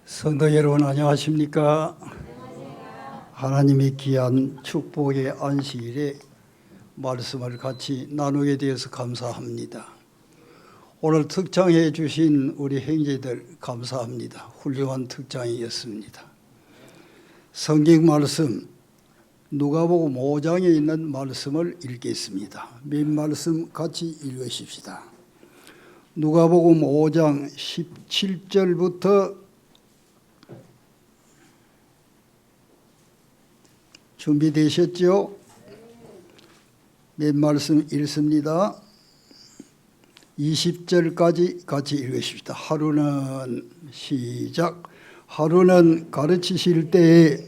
성도 여러분 안녕하십니까? 하나님의 귀한 축복의 안식일에 말씀을 같이 나누게 되어서 감사합니다. 오늘 특장해 주신 우리 형제들 감사합니다. 훌륭한 특장이었습니다. 성경 말씀 누가복음 5장에 있는 말씀을 읽겠습니다. 몇 말씀 같이 읽으십시다. 누가복음 5장 17절부터 준비되셨죠? 몇 말씀 읽습니다. 20절까지 같이 읽으십시다. 하루는 시작. 하루는 가르치실 때에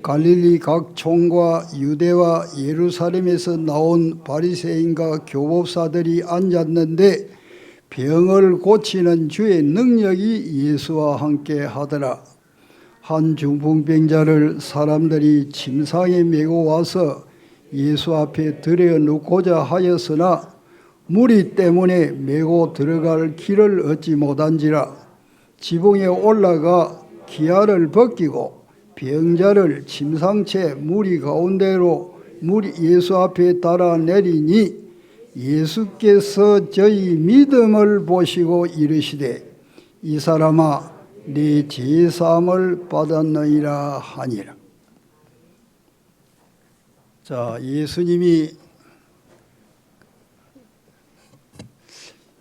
갈릴리 각 촌과 유대와 예루살렘에서 나온 바리새인과 교법사들이 앉았는데 병을 고치는 주의 능력이 예수와 함께 하더라. 한 중풍병자를 사람들이 침상에 메고 와서 예수 앞에 들여 놓고자 하였으나 무리 때문에 메고 들어갈 길을 얻지 못한지라. 지붕에 올라가 기아를 벗기고 병자를 침상채 무리 가운데로 예수 앞에 달아 내리니 예수께서 저희 믿음을 보시고 이르시되 이 사람아 네 죄사함을 받았느니라 하니라. 자, 예수님이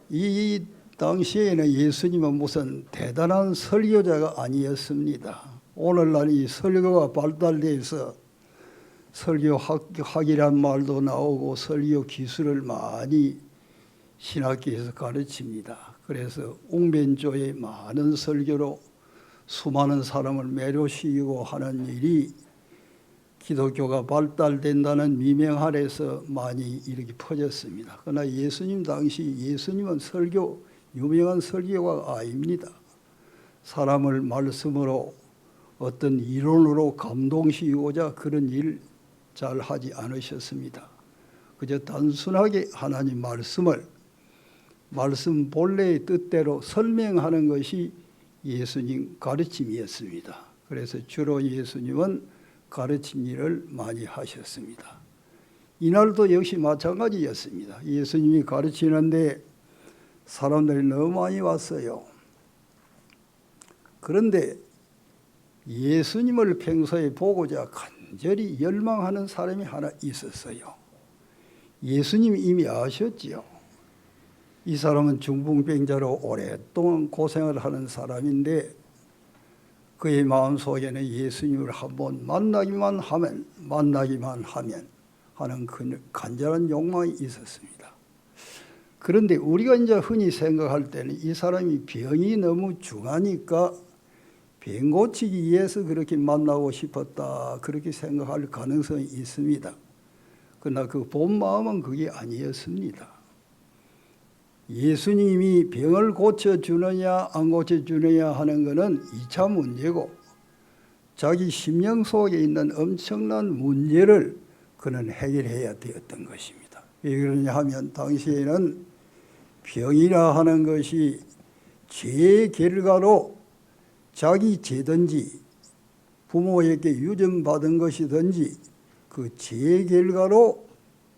이 당시에는 예수님은 무슨 대단한 설교자가 아니었습니다. 오늘날 이 설교가 발달돼서 설교학이란 말도 나오고 설교 기술을 많이 신학교에서 가르칩니다. 그래서 웅변조의 많은 설교로 수많은 사람을 매료시키고 하는 일이 기독교가 발달된다는 미명 아래서 많이 이렇게 퍼졌습니다. 그러나 예수님 당시 예수님은 유명한 설교가 아닙니다. 사람을 말씀으로 어떤 이론으로 감동시키고자 그런 일 잘 하지 않으셨습니다. 그저 단순하게 하나님 말씀 본래의 뜻대로 설명하는 것이 예수님 가르침이었습니다. 그래서 주로 예수님은 가르친 일을 많이 하셨습니다. 이날도 역시 마찬가지였습니다. 예수님이 가르치는데 사람들이 너무 많이 왔어요. 그런데 예수님을 평소에 보고자 간절히 열망하는 사람이 하나 있었어요. 예수님이 이미 아셨지요. 이 사람은 중풍병자로 오랫동안 고생을 하는 사람인데 그의 마음속에는 예수님을 한번 만나기만 하면 하는 그 간절한 욕망이 있었습니다. 그런데 우리가 이제 흔히 생각할 때는 이 사람이 병이 너무 중하니까 병 고치기 위해서 그렇게 만나고 싶었다 그렇게 생각할 가능성이 있습니다. 그러나 그 본 마음은 그게 아니었습니다. 예수님이 병을 고쳐주느냐 안 고쳐주느냐 하는 것은 2차 문제고 자기 심령 속에 있는 엄청난 문제를 그는 해결해야 되었던 것입니다. 왜 그러냐 하면 당시에는 병이라 하는 것이 죄의 결과로 자기 죄든지 부모에게 유전받은 것이든지 그 죄의 결과로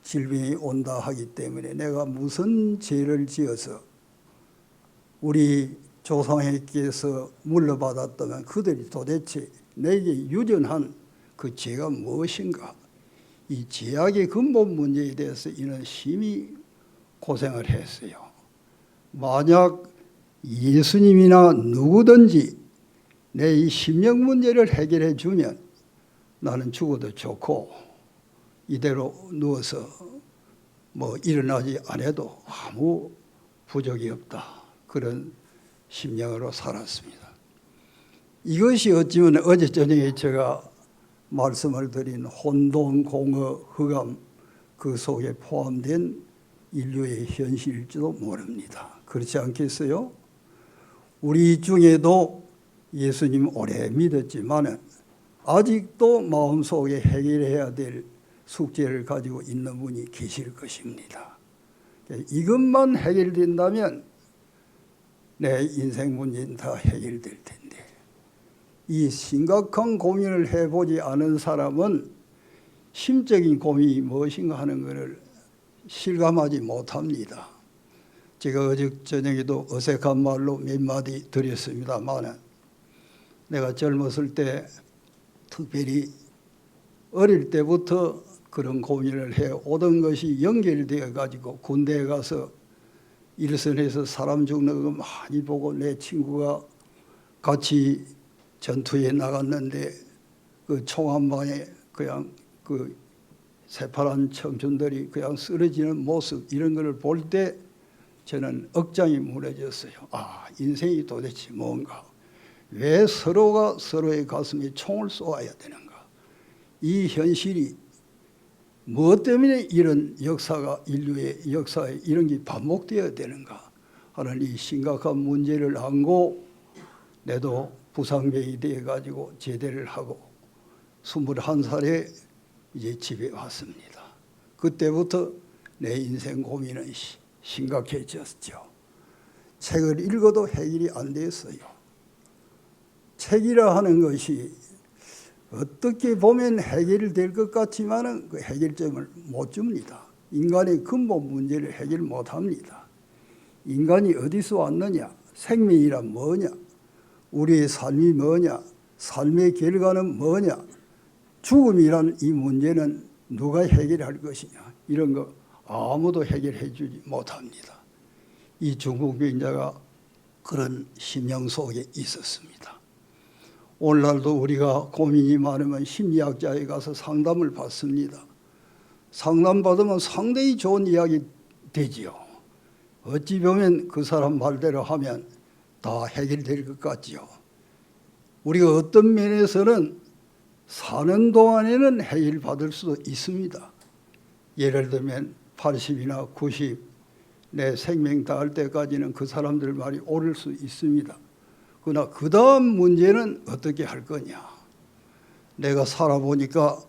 질병이 온다 하기 때문에 내가 무슨 죄를 지어서 우리 조상에게서 물려받았다면 그들이 도대체 내게 유전한 그 죄가 무엇인가? 이 죄악의 근본 문제에 대해서 이는 심히 고생을 했어요. 만약 예수님이나 누구든지 내 이 심령 문제를 해결해 주면 나는 죽어도 좋고 이대로 누워서 일어나지 않아도 아무 부족이 없다. 그런 심령으로 살았습니다. 이것이 어찌면 어제 저녁에 제가 말씀을 드린 혼돈, 공허, 흑암 그 속에 포함된 인류의 현실일지도 모릅니다. 그렇지 않겠어요? 우리 중에도 예수님 오래 믿었지만 아직도 마음속에 해결해야 될 숙제를 가지고 있는 분이 계실 것입니다. 이것만 해결된다면 내 인생 문제는 다 해결될 텐데 이 심각한 고민을 해보지 않은 사람은 심적인 고민이 무엇인가 하는 것을 실감하지 못합니다. 제가 어제 저녁에도 어색한 말로 몇 마디 드렸습니다만 내가 젊었을 때 특별히 어릴 때부터 그런 고민을 해오던 것이 연결되어 가지고 군대에 가서 일선에서 사람 죽는 거 많이 보고 내 친구가 같이 전투에 나갔는데 그 총 한 방에 그냥 그 새파란 청춘들이 그냥 쓰러지는 모습 이런 것을 볼 때 저는 억장이 무너졌어요. 아, 인생이 도대체 뭔가? 왜 서로가 서로의 가슴에 총을 쏘아야 되는가? 이 현실이 무엇 때문에 이런 역사가 인류의 역사에 이런 게 반복되어야 되는가 하는 이 심각한 문제를 안고 내도 부상병이 되어 가지고 제대를 하고 21살에 이제 집에 왔습니다. 그때부터 내 인생 고민은 심각해졌죠. 책을 읽어도 해결이 안 됐어요. 책이라 하는 것이 어떻게 보면 해결될 것 같지만은 그 해결점을 못 줍니다. 인간의 근본 문제를 해결 못 합니다. 인간이 어디서 왔느냐? 생명이란 뭐냐? 우리의 삶이 뭐냐? 삶의 결과는 뭐냐? 죽음이란 이 문제는 누가 해결할 것이냐? 이런 거 아무도 해결해 주지 못합니다. 이 중풍병자가 그런 심령 속에 있었습니다. 오늘날도 우리가 고민이 많으면 심리학자에 가서 상담을 받습니다. 상담받으면 상당히 좋은 이야기 되지요. 어찌 보면 그 사람 말대로 하면 다 해결될 것 같지요. 우리가 어떤 면에서는 사는 동안에는 해결받을 수도 있습니다. 예를 들면 80이나 90 내 생명 다할 때까지는 그 사람들 말이 옳을 수 있습니다. 그러나 그 다음 문제는 어떻게 할 거냐. 내가 살아보니까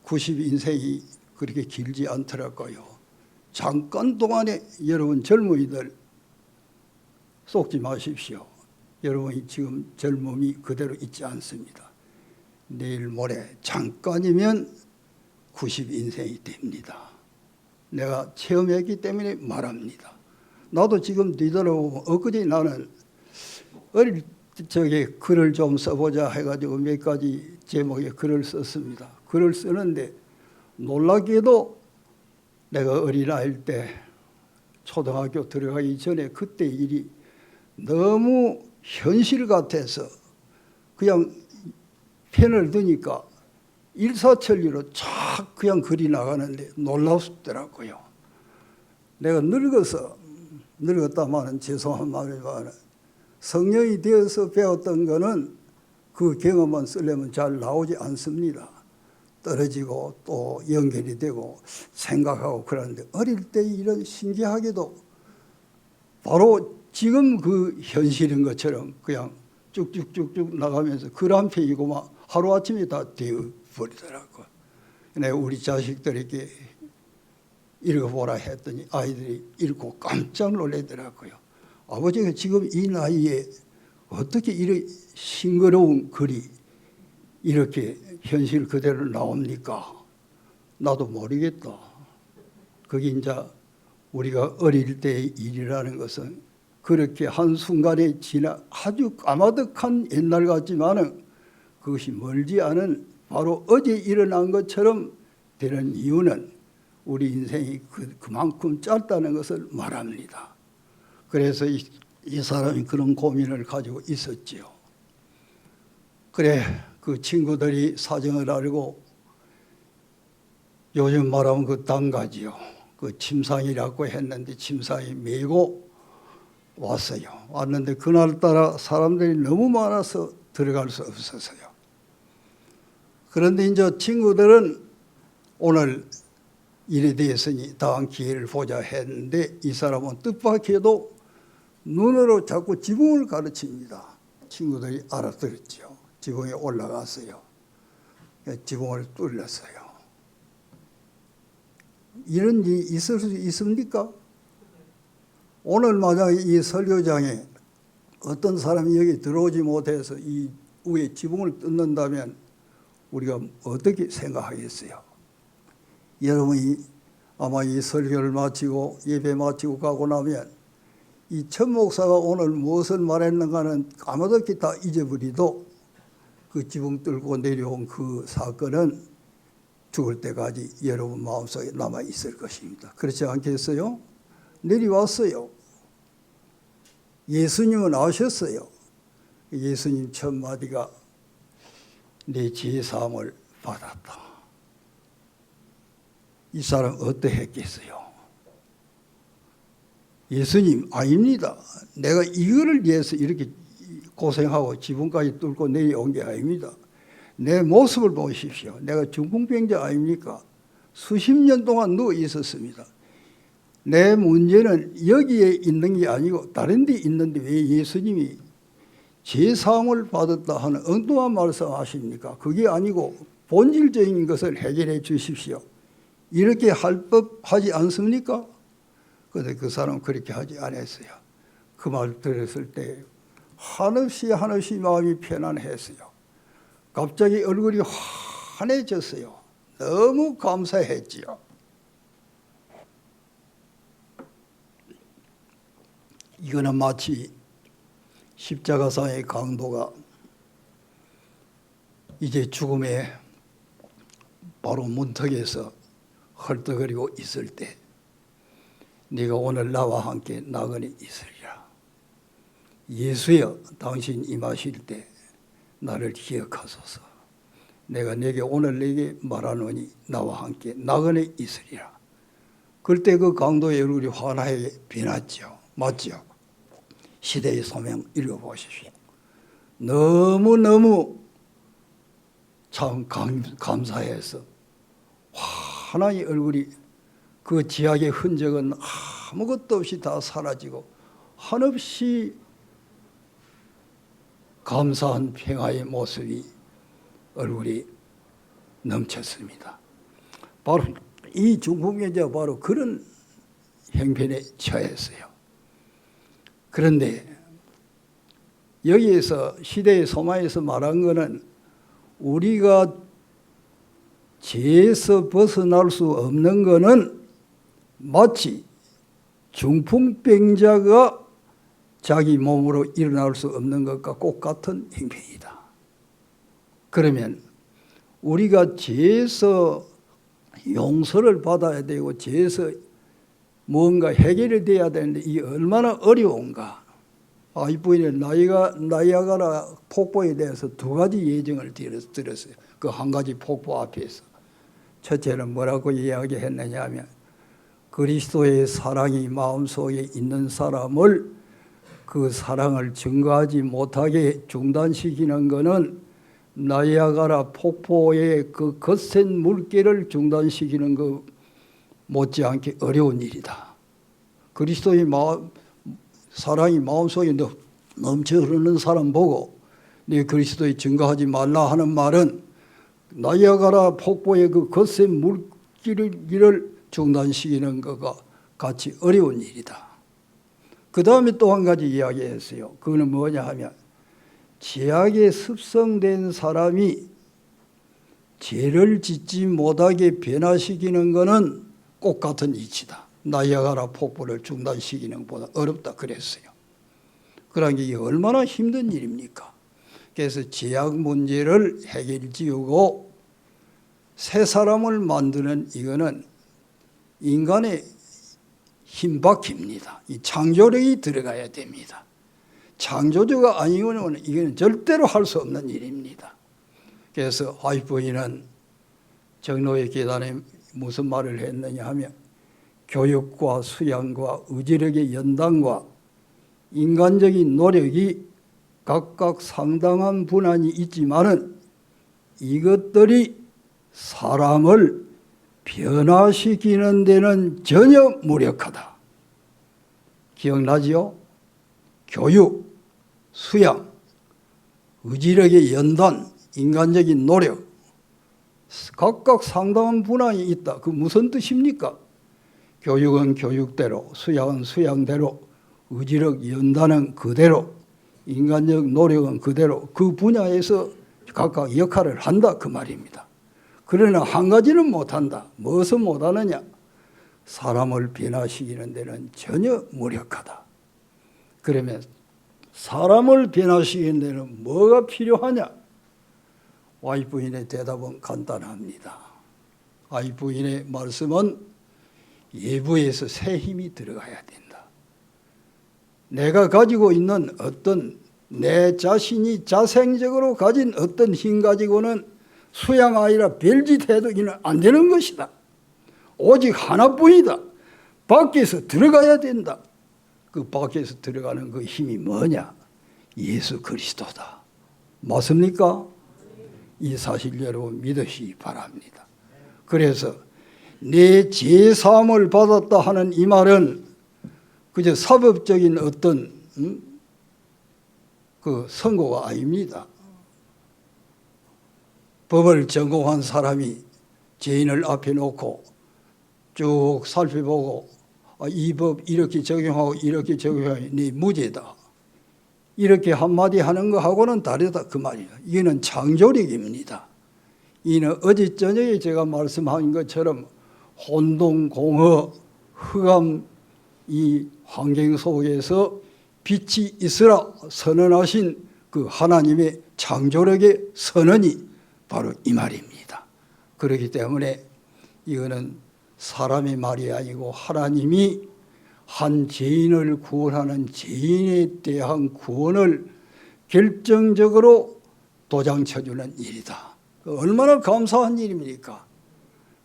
90 인생이 그렇게 길지 않더라고요. 잠깐 동안에 여러분 젊은이들 속지 마십시오. 여러분이 지금 젊음이 그대로 있지 않습니다. 내일 모레 잠깐이면 90 인생이 됩니다. 내가 체험했기 때문에 말합니다. 나도 지금 뒤돌아보면 엊그제 나는 어릴 적에 글을 좀 써보자 해가지고 몇 가지 제목의 글을 썼습니다. 글을 쓰는데 놀랍게도 내가 어린아이일 때 초등학교 들어가기 전에 그때 일이 너무 현실 같아서 그냥 펜을 드니까 일사천리로 쫙 그냥 글이 나가는데 놀랍더라고요. 내가 늙었다마는 죄송한 말이지만 성령이 되어서 배웠던 거는 그 경험만 쓰려면 잘 나오지 않습니다. 떨어지고 또 연결이 되고 생각하고 그러는데 어릴 때 이런 신기하게도 바로 지금 그 현실인 것처럼 그냥 쭉쭉쭉쭉 나가면서 글 한 페이지고 막 하루아침에 다 되어버리더라고요. 내가 우리 자식들에게 읽어보라 했더니 아이들이 읽고 깜짝 놀라더라고요. 아버지가 지금 이 나이에 어떻게 이런 싱그러운 글이 이렇게 현실 그대로 나옵니까? 나도 모르겠다. 그게 이제 우리가 어릴 때의 일이라는 것은 그렇게 한순간에 지나 아주 까마득한 옛날 같지만은 그것이 멀지 않은 바로 어제 일어난 것처럼 되는 이유는 우리 인생이 그만큼 짧다는 것을 말합니다. 그래서 이 사람이 그런 고민을 가지고 있었지요. 그래, 그 친구들이 사정을 알고 요즘 말하면 그 단가지요. 그 침상이라고 했는데 침상이 메고 왔어요. 왔는데 그날따라 사람들이 너무 많아서 들어갈 수 없었어요. 그런데 이제 친구들은 오늘 일에 대해서는 다음 기회를 보자 했는데 이 사람은 뜻밖에도 눈으로 자꾸 지붕을 가르칩니다. 친구들이 알아들었죠. 지붕에 올라갔어요. 지붕을 뚫렸어요. 이런 일이 있을 수 있습니까? 오늘 만약에 이 설교장에 어떤 사람이 여기 들어오지 못해서 이 위에 지붕을 뜯는다면 우리가 어떻게 생각하겠어요? 여러분이 아마 이 설교를 마치고 예배 마치고 가고 나면 이 천 목사가 오늘 무엇을 말했는가는 까마득히 다 잊어버리도 그 지붕 뚫고 내려온 그 사건은 죽을 때까지 여러분 마음속에 남아 있을 것입니다. 그렇지 않겠어요? 내려왔어요. 예수님은 아셨어요. 예수님 첫 마디가 내 죄사함을 받았다. 이 사람 어떠했겠어요? 예수님 아닙니다. 내가 이거를 위해서 이렇게 고생하고 지붕까지 뚫고 내려온 게 아닙니다. 내 모습을 보십시오. 내가 중풍병자 아닙니까? 수십 년 동안 누워 있었습니다. 내 문제는 여기에 있는 게 아니고 다른 데 있는데 왜 예수님이 죄사함을 받았다 하는 엉뚱한 말씀하십니까? 그게 아니고 본질적인 것을 해결해 주십시오. 이렇게 할 법하지 않습니까? 그런데 그 사람은 그렇게 하지 않았어요. 그 말 들었을 때 한없이 마음이 편안했어요. 갑자기 얼굴이 환해졌어요. 너무 감사했지요. 이거는 마치 십자가상의 강도가 이제 죽음의 바로 문턱에서 헐떡거리고 있을 때 네가 오늘 나와 함께 나그네 있으리라. 예수여, 당신 임하실 때 나를 기억하소서. 내가 내게 오늘 내게 말하노니 나와 함께 나그네 있으리라. 그때 그 강도의 얼굴이 환하게 빛났죠. 맞죠? 시대의 소명 읽어보십시오. 너무너무 참 감사해서 환하게 얼굴이 그 지약의 흔적은 아무것도 없이 다 사라지고 한없이 감사한 평화의 모습이 얼굴이 넘쳤습니다. 바로 이 중풍병자가 바로 그런 형편에 처했어요. 그런데 여기에서 시대의 소망에서 말한 것은 우리가 죄에서 벗어날 수 없는 것은 마치 중풍병자가 자기 몸으로 일어날 수 없는 것과 똑같은 형편이다. 그러면 우리가 죄에서 용서를 받아야 되고 죄에서 뭔가 해결이 돼야 되는데 이게 얼마나 어려운가. 이 부인은 나이아가라 폭포에 대해서 두 가지 예증을 들었어요. 그 한 가지 폭포 앞에서. 첫째는 뭐라고 이야기했느냐 하면 그리스도의 사랑이 마음속에 있는 사람을 그 사랑을 증거하지 못하게 중단시키는 것은 나이아가라 폭포의 그 거센 물결을 중단시키는 것 못지않게 어려운 일이다. 그리스도의 사랑이 마음속에 넘쳐 흐르는 사람 보고 네 그리스도의 증거하지 말라 하는 말은 나이아가라 폭포의 그 거센 물길을 중단시키는 것과 같이 어려운 일이다. 그 다음에 또 한 가지 이야기했어요. 그거는 뭐냐 하면 죄악에 습성된 사람이 죄를 짓지 못하게 변화시키는 것은 똑같은 이치다. 나이아가라 폭포를 중단시키는 것보다 어렵다 그랬어요. 그러니까 이게 얼마나 힘든 일입니까? 그래서 죄악 문제를 해결지우고 새 사람을 만드는 이거는 인간의 힘박입니다. 이 창조력이 들어가야 됩니다. 창조주가 아니고는 이거는 절대로 할 수 없는 일입니다. 그래서 화이트부인은 정로의 계단에 무슨 말을 했느냐 하면 교육과 수양과 의지력의 연단과 인간적인 노력이 각각 상당한 분한이 있지만은 이것들이 사람을 변화시키는 데는 전혀 무력하다. 기억나지요? 교육, 수양, 의지력의 연단, 인간적인 노력 각각 상당한 분한이 있다. 그 무슨 뜻입니까? 교육은 교육대로, 수양은 수양대로, 의지력 연단은 그대로 인간적 노력은 그대로 그 분야에서 각각 역할을 한다 그 말입니다. 그러나 한 가지는 못한다. 무엇을 못하느냐? 사람을 변화시키는 데는 전혀 무력하다. 그러면 사람을 변화시키는 데는 뭐가 필요하냐? 와이프인의 대답은 간단합니다. 와이프인의 말씀은 예부에서 새 힘이 들어가야 된다. 내가 가지고 있는 어떤 내 자신이 자생적으로 가진 어떤 힘 가지고는 수양 아니라 별짓 해도기는 안 되는 것이다. 오직 하나뿐이다. 밖에서 들어가야 된다. 그 밖에서 들어가는 그 힘이 뭐냐? 예수 그리스도다. 맞습니까? 이 사실 여러분 믿으시기 바랍니다. 그래서 내 죄사함을 받았다 하는 이 말은 그저 사법적인 어떤 그 선고가 아닙니다. 법을 전공한 사람이 죄인을 앞에 놓고 쭉 살펴보고 이 법 이렇게 적용하고 이렇게 적용하면 네 무죄다. 이렇게 한마디 하는 거하고는 다르다 그 말이에요. 이거는 창조력입니다. 이는 어제 저녁에 제가 말씀한 것처럼 혼동공허 흑암 이 환경 속에서 빛이 있으라 선언하신 그 하나님의 창조력의 선언이 바로 이 말입니다. 그렇기 때문에 이거는 사람의 말이 아니고 하나님이 한 죄인을 구원하는 죄인에 대한 구원을 결정적으로 도장쳐주는 일이다. 얼마나 감사한 일입니까?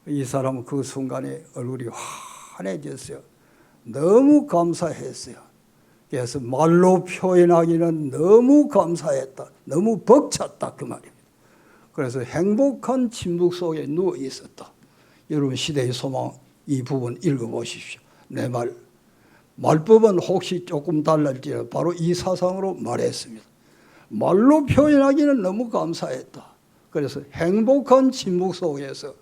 이 사람은 그 순간에 얼굴이 환해졌어요. 너무 감사했어요. 그래서 말로 표현하기는 너무 감사했다. 너무 벅찼다 그 말입니다. 그래서 행복한 침묵 속에 누워 있었다. 여러분 시대의 소망 이 부분 읽어보십시오. 내 말법은 혹시 조금 달랄지라도 바로 이 사상으로 말했습니다. 말로 표현하기는 너무 감사했다. 그래서 행복한 침묵 속에서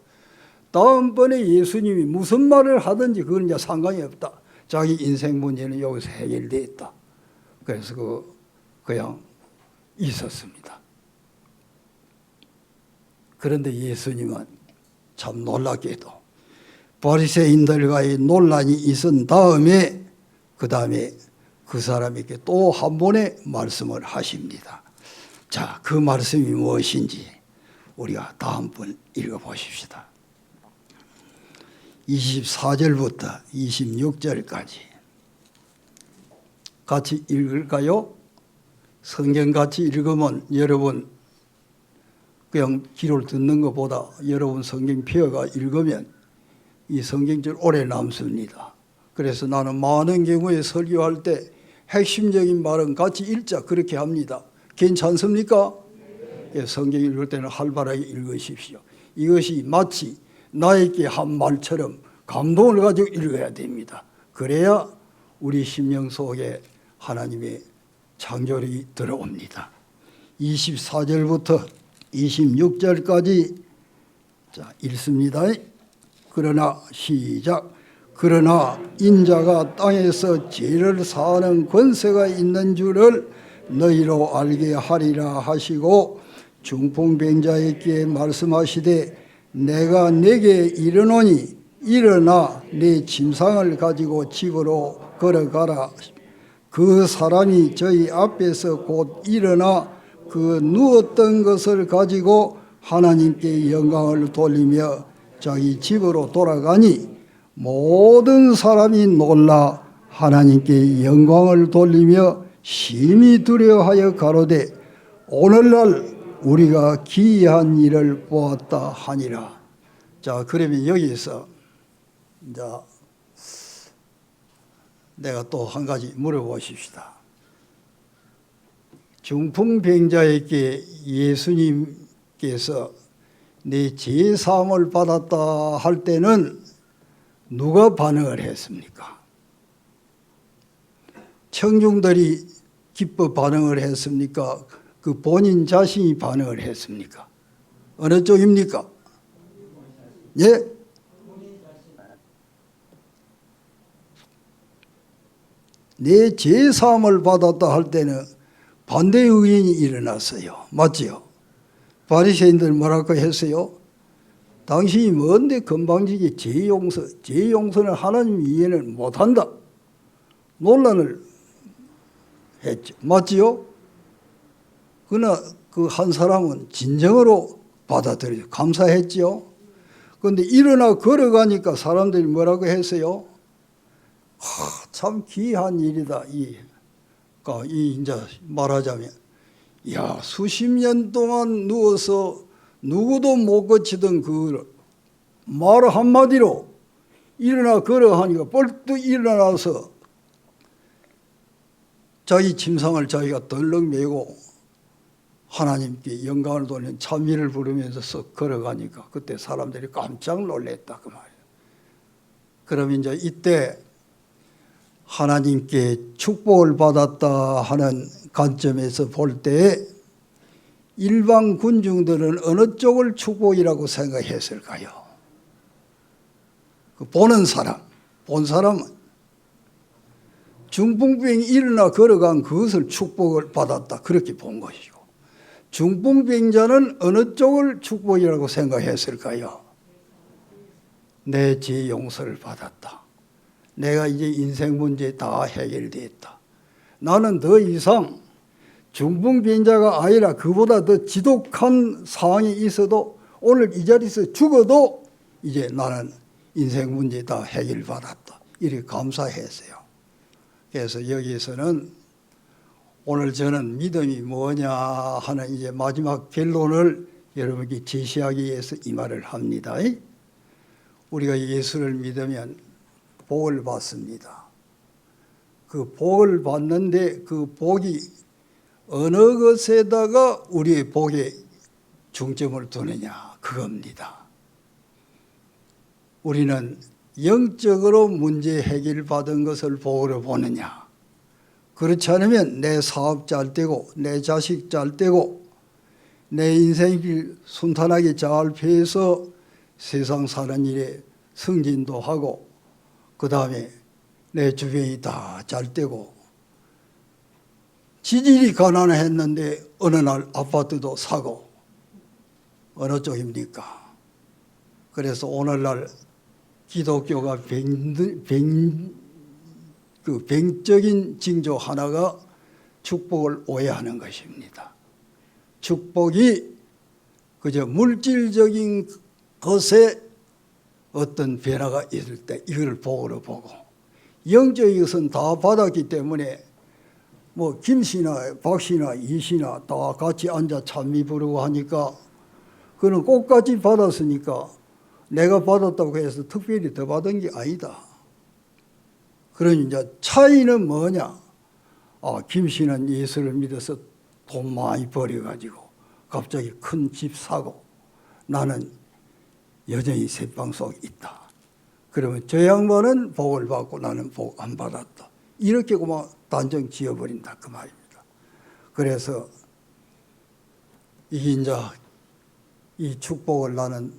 다음번에 예수님이 무슨 말을 하든지 그건 이제 상관이 없다. 자기 인생 문제는 여기서 해결되어 있다. 그래서 그냥 있었습니다. 그런데 예수님은 참 놀랍게도 바리새인들과의 논란이 있은 다음에 그 다음에 그 사람에게 또 한 번의 말씀을 하십니다. 자, 그 말씀이 무엇인지 우리가 다음번 읽어보십시다. 24절부터 26절까지 같이 읽을까요? 성경 같이 읽으면 여러분 그냥 귀를 듣는 것보다 여러분 성경 펴가 읽으면 이 성경절 오래 남습니다. 그래서 나는 많은 경우에 설교할 때 핵심적인 말은 같이 읽자 그렇게 합니다. 괜찮습니까? 예, 성경 읽을 때는 활발하게 읽으십시오. 이것이 마치 나에게 한 말처럼 감동을 가지고 읽어야 됩니다. 그래야 우리 심령 속에 하나님의 창조력이 들어옵니다. 24절부터 26절까지 자 읽습니다. 그러나 시작. 그러나 인자가 땅에서 죄를 사하는 권세가 있는 줄을 너희로 알게 하리라 하시고 중풍병자에게 말씀하시되 내가 내게 이르노니 일어나 네 침상을 가지고 집으로 걸어가라. 그 사람이 저희 앞에서 곧 일어나 그 누웠던 것을 가지고 하나님께 영광을 돌리며 자기 집으로 돌아가니 모든 사람이 놀라 하나님께 영광을 돌리며 심히 두려워하여 가로되 오늘날 우리가 기이한 일을 보았다 하니라. 자, 그러면 여기서 이제 내가 또 한 가지 물어보십시다. 중풍병자에게 예수님께서 내 죄사함을 받았다 할 때는 누가 반응을 했습니까? 청중들이 기뻐 반응을 했습니까? 그 본인 자신이 반응을 했습니까? 어느 쪽입니까? 예? 내 죄사함을 받았다 할 때는 반대 의견이 일어났어요. 맞지요? 바리새인들 뭐라고 했어요? 당신이 뭔데 건방지게 죄용서는 하나님 이해는 못한다. 논란을 했죠. 맞지요? 그러나 그 한 사람은 진정으로 받아들여 감사했지요. 그런데 일어나 걸어가니까 사람들이 뭐라고 했어요? 참 귀한 일이다. 이 이제 말하자면, 야, 수십 년 동안 누워서 누구도 못 고치던 그 말 한마디로 일어나 걸어가니까 벌떡 일어나서 자기 침상을 자기가 덜렁 메고 하나님께 영광을 돌리는 찬미를 부르면서 썩 걸어가니까 그때 사람들이 깜짝 놀랐다 그 말이에요. 그럼 이제 이때 하나님께 축복을 받았다 하는 관점에서 볼 때 일반 군중들은 어느 쪽을 축복이라고 생각했을까요? 그 보는 사람, 본 사람은 중풍병이 일어나 걸어간 그것을 축복을 받았다 그렇게 본 것이고, 중풍병자는 어느 쪽을 축복이라고 생각했을까요? 내 죄 용서를 받았다. 내가 이제 인생 문제 다 해결됐다. 나는 더 이상 중풍병자가 아니라 그보다 더 지독한 상황이 있어도 오늘 이 자리에서 죽어도 이제 나는 인생 문제 다 해결받았다. 이렇게 감사했어요. 그래서 여기서는 오늘 저는 믿음이 뭐냐 하는 이제 마지막 결론을 여러분께 제시하기 위해서 이 말을 합니다. 우리가 예수를 믿으면 복을 받습니다. 그 복을 받는데 그 복이 어느 것에다가 우리의 복에 중점을 두느냐 그겁니다. 우리는 영적으로 문제 해결받은 것을 복으로 보느냐, 그렇지 않으면 내 사업 잘 되고 내 자식 잘 되고 내 인생길 순탄하게 잘 피해서 세상 사는 일에 승진도 하고 그 다음에 내 주변이 다 잘 되고 지질이 가난했는데 어느 날 아파트도 사고 어느 쪽입니까? 그래서 오늘날 기독교가 병적인 징조 하나가 축복을 오해하는 것입니다. 축복이 그저 물질적인 것에 어떤 변화가 있을 때 이걸 복으로 보고, 영적인 것은 다 받았기 때문에 뭐 김씨나 박씨나 이씨나 다 같이 앉아 찬미 부르고 하니까 그는 꽃같이 받았으니까 내가 받았다고 해서 특별히 더 받은 게 아니다. 그러니 이제 차이는 뭐냐? 김씨는 예수를 믿어서 돈 많이 벌여가지고 갑자기 큰 집 사고 나는 여전히 새방 속에 있다. 그러면 저 양반은 복을 받고 나는 복 안 받았다. 이렇게 그만 단정 지어버린다 그 말입니다. 그래서 이게 이제 이 축복을 나는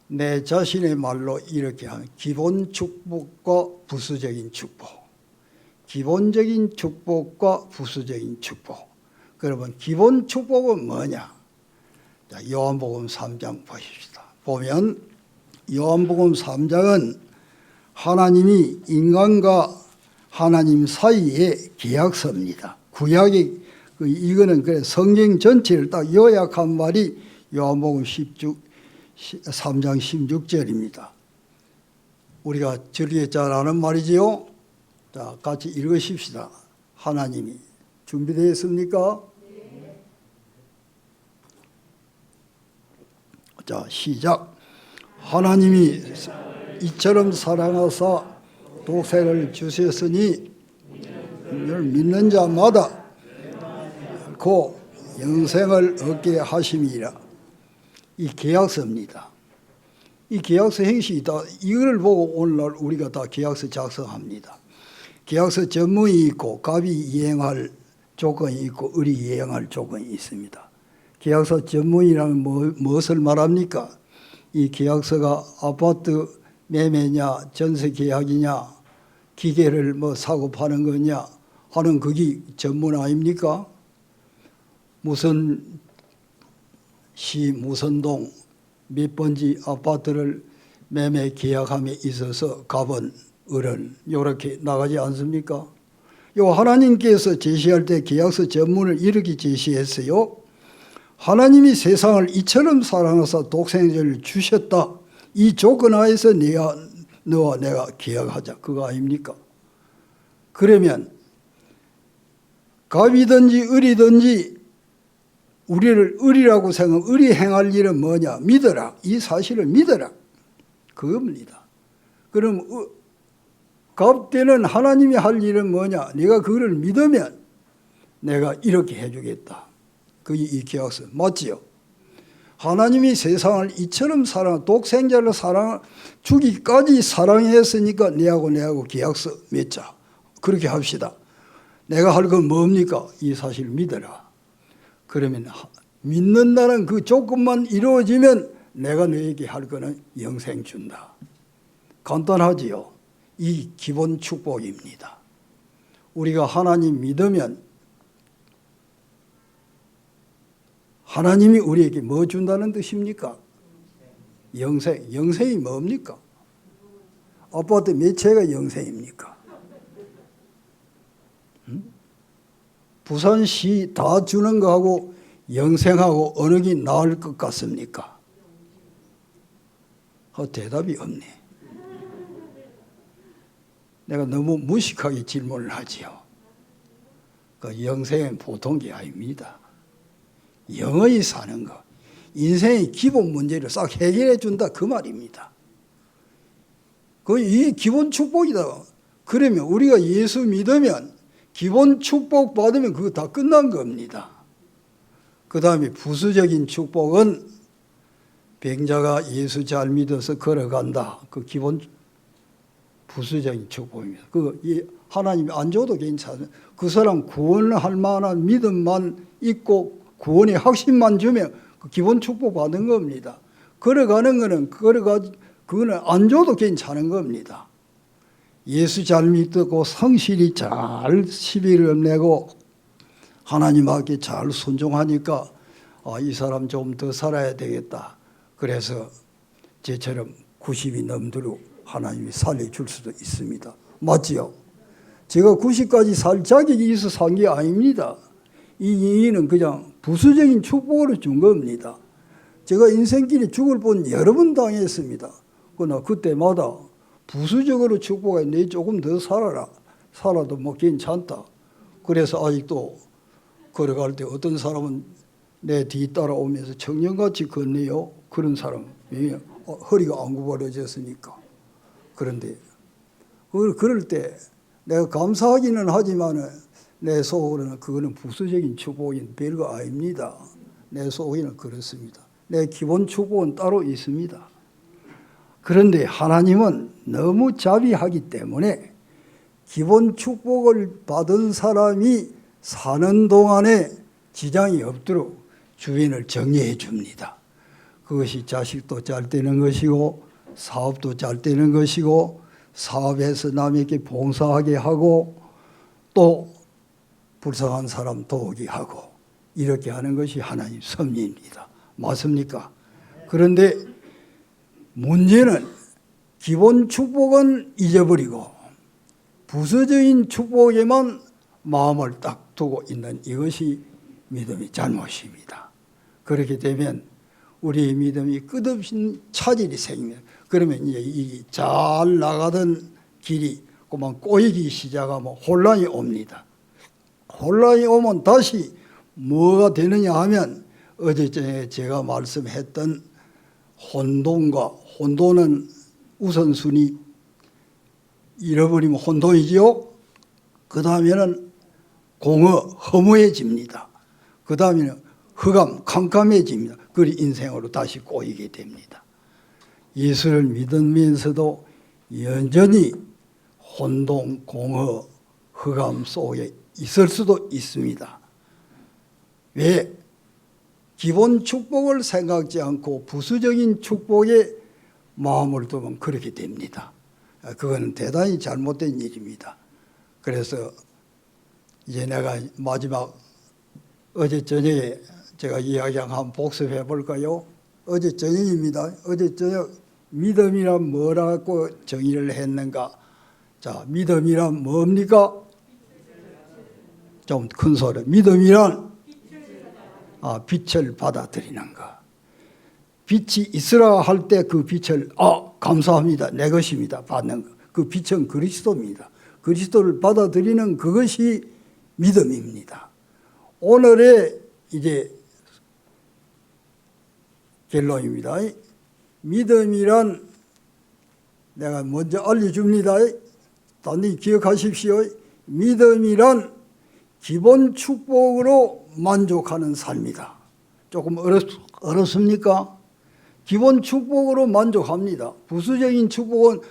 내 자신의 말로 이렇게 하면 기본 축복과 부수적인 축복, 기본적인 축복과 부수적인 축복. 그러면 기본 축복은 뭐냐? 자, 요한복음 3장 보십시다. 보면 요한복음 3장은 하나님이 인간과 하나님 사이의 계약서입니다. 구약이 이거는 그래 성경 전체를 딱 요약한 말이 요한복음 3장 16절입니다. 우리가 저리에 잘 아는 말이지요. 자, 같이 읽으십시다. 하나님이 준비되어 있습니까? 네. 자, 시작. 하나님이 이처럼 사랑하사 독생을 주셨으니 이를 믿는 자마다 그 영생을 얻게 하심이라. 이 계약서입니다. 이 계약서 행식이 다 이걸 보고 오늘날 우리가 다 계약서 작성합니다. 계약서 전문이 있고 갑이 이행할 조건이 있고 을이 이행할 조건이 있습니다. 계약서 전문이라는 무엇을 말합니까? 이 계약서가 아파트 매매냐 전세 계약이냐 기계를 뭐 사고 파는 거냐 하는 그게 전문 아닙니까? 무슨 시 무선동 몇 번지 아파트를 매매 계약함에 있어서 갑은 을은 이렇게 나가지 않습니까? 요 하나님께서 제시할 때 계약서 전문을 이렇게 제시했어요. 하나님이 세상을 이처럼 사랑하사 독생자를 주셨다. 이 조건 하에서 너와 내가 계약하자. 그거 아닙니까? 그러면 갑이든지 을이든지 우리를 을이라고 생각하면 을이 행할 일은 뭐냐? 믿어라. 이 사실을 믿어라. 그겁니다. 그럼 갑대는 하나님이 할 일은 뭐냐? 네가 그거를 믿으면 내가 이렇게 해주겠다. 그게 이 계약서 맞지요? 하나님이 세상을 이처럼 독생자를 주기까지 사랑했으니까 내하고 계약서 맺자. 그렇게 합시다. 내가 할 건 뭡니까? 이 사실을 믿어라. 그러면 믿는다는 그 조건만 이루어지면 내가 너에게 할 거는 영생 준다. 간단하지요? 이 기본 축복입니다. 우리가 하나님 믿으면 하나님이 우리에게 뭐 준다는 뜻입니까? 영생. 영생이 뭡니까? 아파트 몇 채가 영생입니까? 부산시 다 주는 거하고 영생하고 어느 게 나을 것 같습니까? 대답이 없네. 내가 너무 무식하게 질문을 하지요. 그 영생은 보통 게 아닙니다. 영원히 사는 거, 인생의 기본 문제를 싹 해결해 준다 그 말입니다. 이 기본 축복이다. 그러면 우리가 예수 믿으면 기본 축복 받으면 그거 다 끝난 겁니다. 그 다음에 부수적인 축복은 병자가 예수 잘 믿어서 걸어간다. 그 기본 부수적인 축복입니다. 하나님이 안 줘도 괜찮아요. 그 사람 구원할 만한 믿음만 있고 구원의 확신만 주면 그 기본 축복 받은 겁니다. 걸어가는 거는 그거는 안 줘도 괜찮은 겁니다. 예수 잘 믿고 성실히 잘 시비를 내고 하나님 앞에 잘 순종하니까 이 사람 좀 더 살아야 되겠다. 그래서 저처럼 90이 넘도록 하나님이 살려줄 수도 있습니다. 맞지요? 제가 90까지 살 자격이 있어 산 게 아닙니다. 이는 그냥 부수적인 축복으로 준 겁니다. 제가 인생길에 죽을 뻔 여러 번 당했습니다. 그러나 그때마다 부수적으로 축복해. 내 조금 더 살아라. 살아도 뭐 괜찮다. 그래서 아직도 걸어갈 때 어떤 사람은 내 뒤 따라오면서 청년같이 걷네요. 그런 사람. 허리가 안 구부러졌으니까. 그런데 그럴 때 내가 감사하기는 하지만 내 속으로는 그거는 부수적인 축복인 별거 아닙니다. 내 속에는 그렇습니다. 내 기본 축복은 따로 있습니다. 그런데 하나님은 너무 자비하기 때문에 기본 축복을 받은 사람이 사는 동안에 지장이 없도록 주인을 정리해 줍니다. 그것이 자식도 잘 되는 것이고 사업도 잘 되는 것이고 사업에서 남에게 봉사하게 하고 또 불쌍한 사람 도우게 하고 이렇게 하는 것이 하나님 섭리입니다. 맞습니까? 그런데 문제는 기본 축복은 잊어버리고 부수적인 축복에만 마음을 딱 두고 있는 이것이 믿음의 잘못입니다. 그렇게 되면 우리의 믿음이 끝없이 차질이 생깁니다. 그러면 이제 이 잘 나가던 길이 그만 꼬이기 시작하면 혼란이 옵니다. 혼란이 오면 다시 뭐가 되느냐 하면 어제 제가 말씀했던 혼돈은 우선순위 잃어버리면 혼돈이지요. 그 다음에는 허무해집니다. 그 다음에는 캄캄해집니다. 그리 인생으로 다시 꼬이게 됩니다. 예수를 믿으면서도 여전히 혼돈, 흑암 속에 있을 수도 있습니다. 왜? 기본 축복을 생각지 않고 부수적인 축복에 마음을 두면 그렇게 됩니다. 그건 대단히 잘못된 일입니다. 그래서 이제 내가 마지막 어제 저녁에 제가 이야기한 한번 복습해 볼까요? 어제 저녁입니다. 어제 저녁 믿음이란 뭐라고 정의를 했는가? 자, 믿음이란 뭡니까? 좀 큰 소리. 믿음이란 빛을 받아들이는 것. 빛이 있으라 할 때 그 빛을 감사합니다. 내 것입니다. 받는 것. 그 빛은 그리스도입니다. 그리스도를 받아들이는 그것이 믿음입니다. 오늘의 이제 결론입니다. 믿음이란 내가 먼저 알려줍니다. 단히 기억하십시오. 믿음이란 기본 축복으로 만족하는 삶이다. 조금 어렵습니까? 기본 축복으로 만족합니다. 부수적인 축복은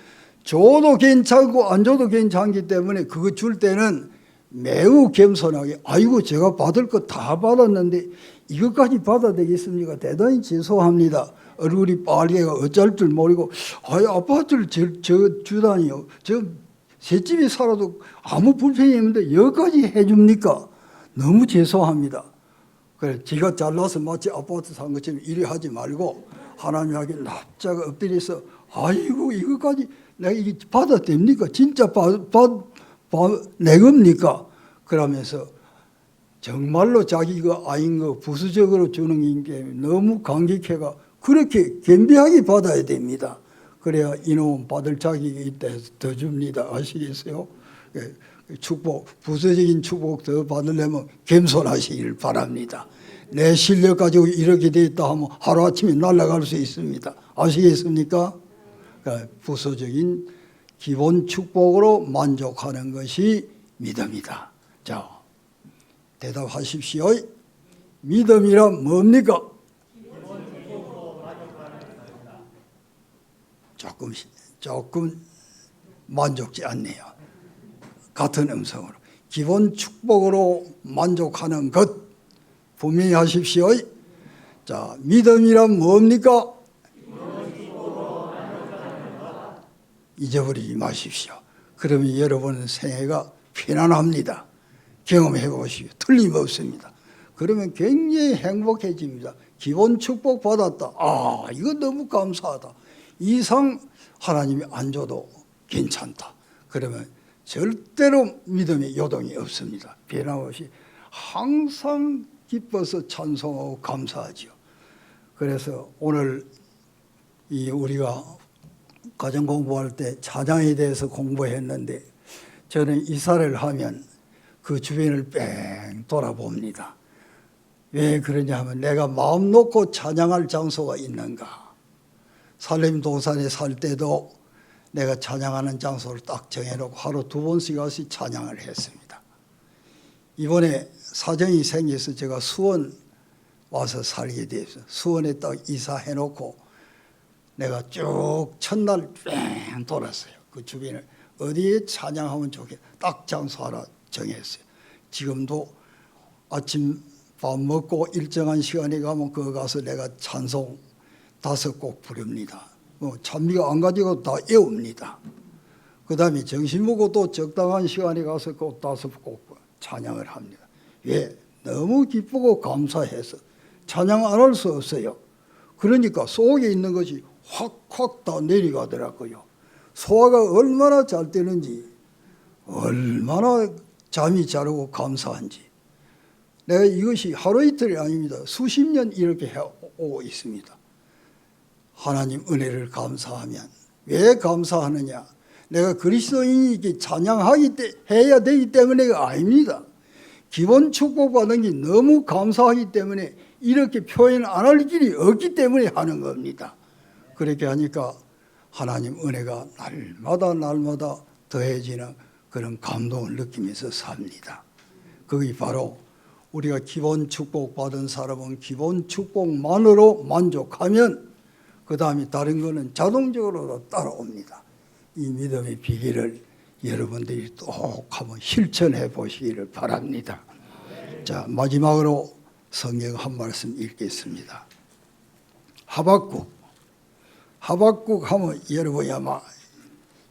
줘도 괜찮고 안 줘도 괜찮기 때문에 그거 줄 때는 매우 겸손하게 아이고 제가 받을 거 다 받았는데 이것까지 받아야 되겠습니까? 대단히 죄송합니다. 얼굴이 빨개가 어쩔 줄 모르고 아파트를 저 주다니요. 저 셋집에 살아도 아무 불편이 없는데 여기까지 해줍니까? 너무 죄송합니다. 그래 제가 잘나서 마치 아파트 산 것처럼 이리 하지 말고 하나님에게 납작 엎드려서 아이고 이것까지 내가 이게 받아도 됩니까? 진짜 내 겁니까? 그러면서 정말로 자기가 아닌 거 부수적으로 주는 게 너무 감격해가 그렇게 겸비하게 받아야 됩니다. 그래야 이놈은 받을 자격이 있다 해서 더 줍니다. 아시겠어요? 축복, 부수적인 축복 더 받으려면 겸손하시기를 바랍니다. 내 실력 가지고 이렇게 돼 있다 하면 하루아침에 날아갈 수 있습니다. 아시겠습니까? 부수적인 기본 축복으로 만족하는 것이 믿음이다. 자, 대답하십시오. 믿음이란 뭡니까? 조금 만족지 않네요. 같은 음성으로. 기본 축복으로 만족하는 것 분명히 하십시오. 자, 믿음이란 뭡니까? 잊어버리지 마십시오. 그러면 여러분의 생애가 편안합니다. 경험해 보십시오. 틀림없습니다. 그러면 굉장히 행복해집니다. 기본 축복 받았다. 이거 너무 감사하다. 이상 하나님이 안 줘도 괜찮다. 그러면 절대로 믿음의 요동이 없습니다. 변함없이 항상 기뻐서 찬송하고 감사하죠. 그래서 오늘 우리가 가정 공부할 때 찬양에 대해서 공부했는데 저는 이사를 하면 그 주변을 뺑 돌아봅니다. 왜 그러냐 하면 내가 마음 놓고 찬양할 장소가 있는가. 살림 동산에 살 때도 내가 찬양하는 장소를 딱 정해놓고 하루 2번씩 가서 찬양을 했습니다. 이번에 사정이 생겨서 제가 수원 와서 살게 돼서 수원에 딱 이사해놓고 내가 쭉 첫날 뺑 돌았어요. 그 주변을 어디에 찬양하면 좋겠다. 딱 장소 하나 정했어요. 지금도 아침 밥 먹고 일정한 시간에 가면 거기 가서 내가 찬송 5곡 부릅니다. 찬미가 안 가지고 다 외웁니다. 그 다음에 점심 먹고 또 적당한 시간에 가서 꼭 5곡 찬양을 합니다. 왜? 너무 기쁘고 감사해서 찬양 안 할 수 없어요. 그러니까 속에 있는 것이 확확 다 내려가더라고요. 소화가 얼마나 잘 되는지, 얼마나 잠이 잘 오고 감사한지. 내가 이것이 하루 이틀이 아닙니다. 수십 년 이렇게 해오고 있습니다. 하나님 은혜를 감사하면 왜 감사하느냐? 내가 그리스도인이 찬양해야 되기 때문에가 아닙니다. 기본 축복받은 게 너무 감사하기 때문에 이렇게 표현 안 할 길이 없기 때문에 하는 겁니다. 그렇게 하니까 하나님 은혜가 날마다 더해지는 그런 감동을 느끼면서 삽니다. 그게 바로 우리가 기본 축복받은 사람은 기본 축복만으로 만족하면 그 다음에 다른 거는 자동적으로 따라옵니다. 이 믿음의 비결을 여러분들이 꼭 한번 실천해 보시기를 바랍니다. 자, 마지막으로 성경 한 말씀 읽겠습니다. 하박국 하면 여러분이 아마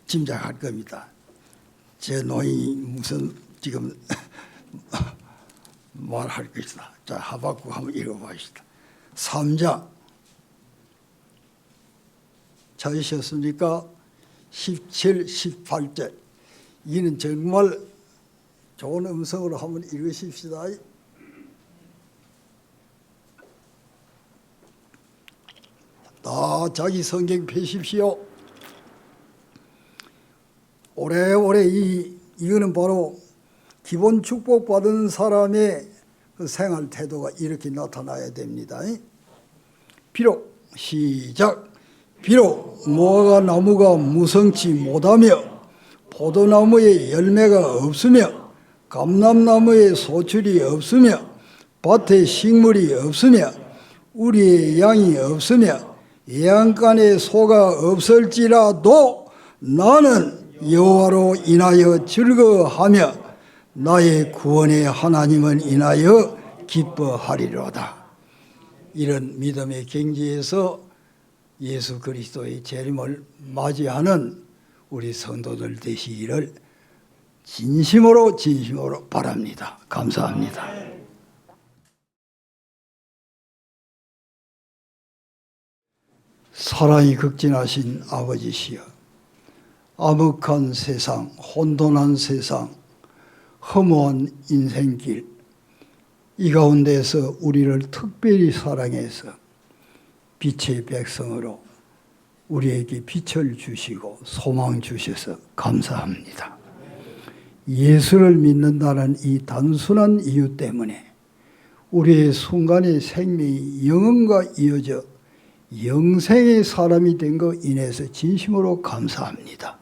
짐작할 겁니다. 제 노인이 무슨 지금 말할 것이다. 자, 하박국 한번 읽어봅시다. 3장 찾으셨습니까? 17, 18절. 이는 정말 좋은 음성으로 한번 읽으십시다. 다 자기 성경 펴십시오. 오래오래 이거는 바로 기본 축복받은 사람의 그 생활 태도가 이렇게 나타나야 됩니다. 비록 시작. 비록 무화과 나무가 무성치 못하며 포도나무에 열매가 없으며 감람나무에 소출이 없으며 밭에 식물이 없으며 우리의 양이 없으며 예안간에 소가 없을지라도 나는 여호와로 인하여 즐거워하며 나의 구원의 하나님을 인하여 기뻐하리로다. 이런 믿음의 경지에서 예수 그리스도의 재림을 맞이하는 우리 성도들 되시기를 진심으로 바랍니다. 감사합니다. 사랑이 극진하신 아버지시여, 암흑한 세상, 혼돈한 세상, 허무한 인생길, 이 가운데서 우리를 특별히 사랑해서 빛의 백성으로 우리에게 빛을 주시고 소망 주셔서 감사합니다. 예수를 믿는다는 이 단순한 이유 때문에 우리의 순간의 생명이 영혼과 이어져 영생의 사람이 된 것 인해서 진심으로 감사합니다.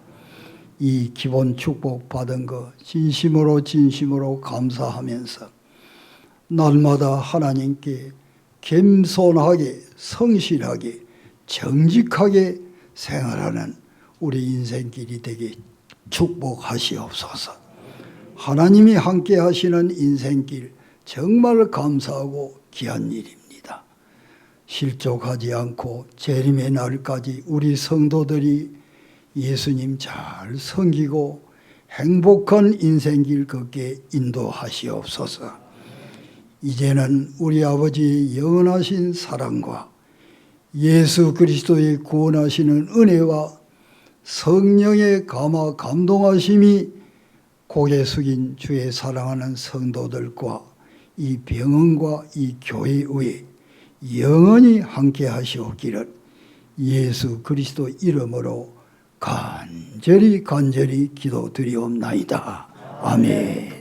이 기본 축복 받은 것 진심으로 감사하면서 날마다 하나님께 겸손하게 성실하게 정직하게 생활하는 우리 인생길이 되게 축복하시옵소서. 하나님이 함께 하시는 인생길 정말 감사하고 귀한 일입니다. 실족하지 않고 재림의 날까지 우리 성도들이 예수님 잘 섬기고 행복한 인생길 걷게 인도하시옵소서. 이제는 우리 아버지의 영원하신 사랑과 예수 그리스도의 구원하시는 은혜와 성령의 감화 감동하심이 고개 숙인 주의 사랑하는 성도들과 이 병원과 이 교회 위에 영원히 함께 하시옵기를 예수 그리스도 이름으로 간절히 기도드리옵나이다. 아멘.